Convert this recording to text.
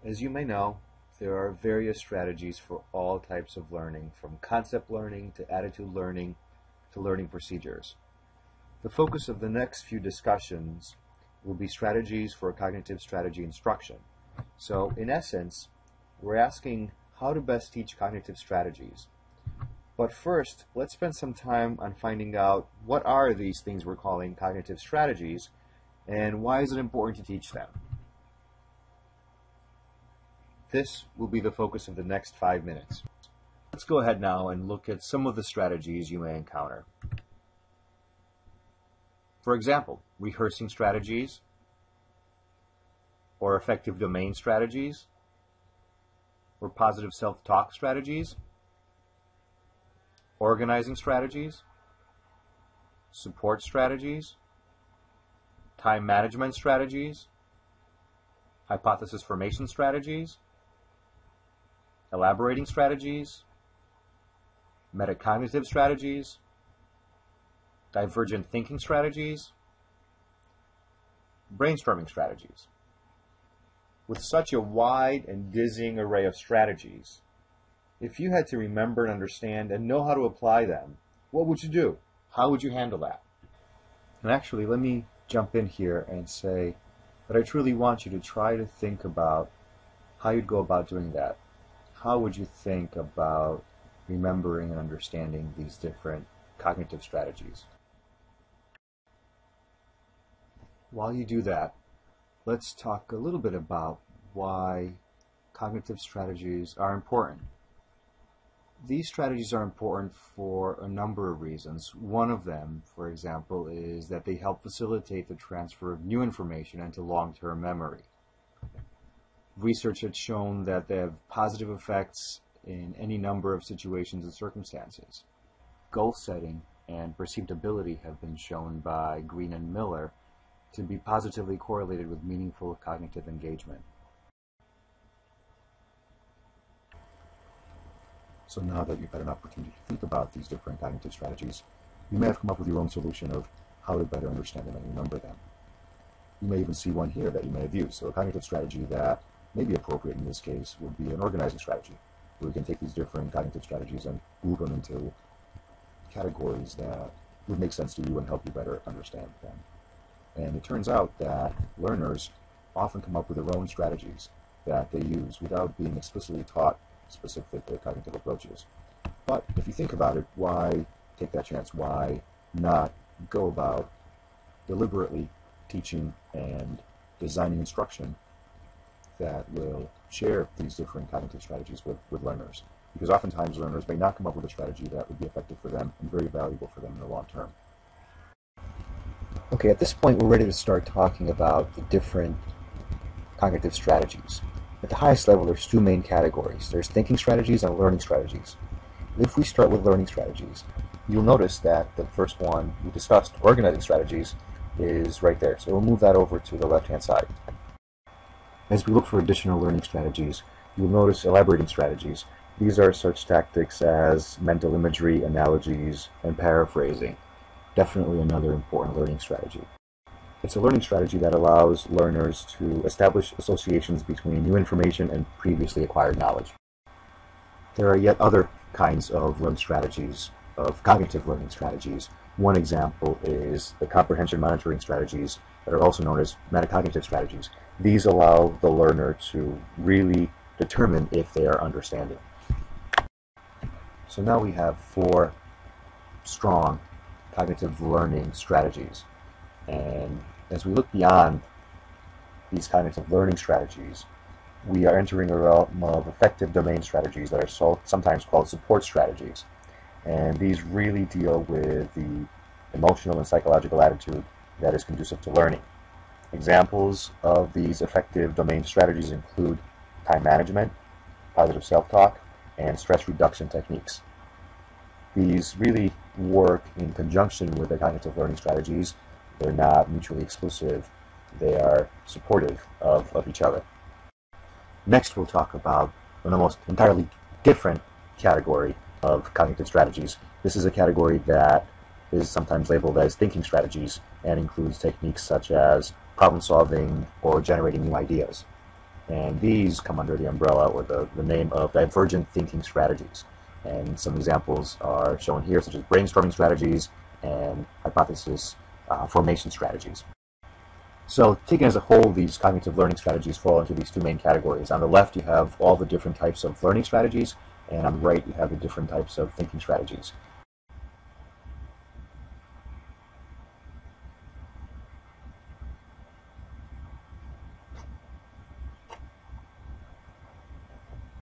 As you may know, there are various strategies for all types of learning, from concept learning to attitude learning to learning procedures. The focus of the next few discussions will be strategies for cognitive strategy instruction. So, in essence, we're asking how to best teach cognitive strategies. But first, let's spend some time on finding out what are these things we're calling cognitive strategies and why is it important to teach them. This will be the focus of the next 5 minutes. Let's go ahead now and look at some of the strategies you may encounter. For example, rehearsing strategies, or effective domain strategies, or positive self-talk strategies, organizing strategies, support strategies, time management strategies, hypothesis formation strategies, elaborating strategies, metacognitive strategies, divergent thinking strategies, brainstorming strategies. With such a wide and dizzying array of strategies, if you had to remember and understand and know how to apply them, what would you do? How would you handle that? And actually, let me jump in here and say that I truly want you to try to think about how you'd go about doing that. How would you think about remembering and understanding these different cognitive strategies? While you do that, let's talk a little bit about why cognitive strategies are important. These strategies are important for a number of reasons. One of them, for example, is that they help facilitate the transfer of new information into long-term memory. Research has shown that they have positive effects in any number of situations and circumstances. Goal setting and perceived ability have been shown by Green and Miller to be positively correlated with meaningful cognitive engagement. So now that you've had an opportunity to think about these different cognitive strategies, you may have come up with your own solution of how to better understand them and remember them. You may even see one here that you may have used. So a cognitive strategy that may be appropriate in this case would be an organizing strategy, where we can take these different cognitive strategies and group them into categories that would make sense to you and help you better understand them. And it turns out that learners often come up with their own strategies that they use without being explicitly taught specific cognitive approaches. But if you think about it, why take that chance? Why not go about deliberately teaching and designing instruction that will share these different cognitive strategies with learners? Because oftentimes learners may not come up with a strategy that would be effective for them and very valuable for them in the long term. Okay, at this point we're ready to start talking about the different cognitive strategies. At the highest level, there's two main categories. There's thinking strategies and learning strategies. If we start with learning strategies, you'll notice that the first one we discussed, organizing strategies, is right there. So we'll move that over to the left-hand side. As we look for additional learning strategies, you'll notice elaborating strategies. These are such tactics as mental imagery, analogies, and paraphrasing. Definitely another important learning strategy. It's a learning strategy that allows learners to establish associations between new information and previously acquired knowledge. There are yet other kinds of learning strategies, of cognitive learning strategies. One example is the comprehension monitoring strategies that are also known as metacognitive strategies. These allow the learner to really determine if they are understanding. So now we have 4 strong cognitive learning strategies. And as we look beyond these cognitive learning strategies, we are entering a realm of effective domain strategies that are sometimes called support strategies. And these really deal with the emotional and psychological attitude that is conducive to learning. Examples of these effective domain strategies include time management, positive self-talk, and stress reduction techniques. These really work in conjunction with the cognitive learning strategies. They're not mutually exclusive. They are supportive of each other. Next, we'll talk about an almost entirely different category of cognitive strategies. This is a category that is sometimes labeled as thinking strategies and includes techniques such as problem solving or generating new ideas. And these come under the umbrella or the name of divergent thinking strategies. And some examples are shown here, such as brainstorming strategies and hypothesis formation strategies. So taken as a whole, these cognitive learning strategies fall into these two main categories. On the left, you have all the different types of learning strategies, and on the right, you have the different types of thinking strategies.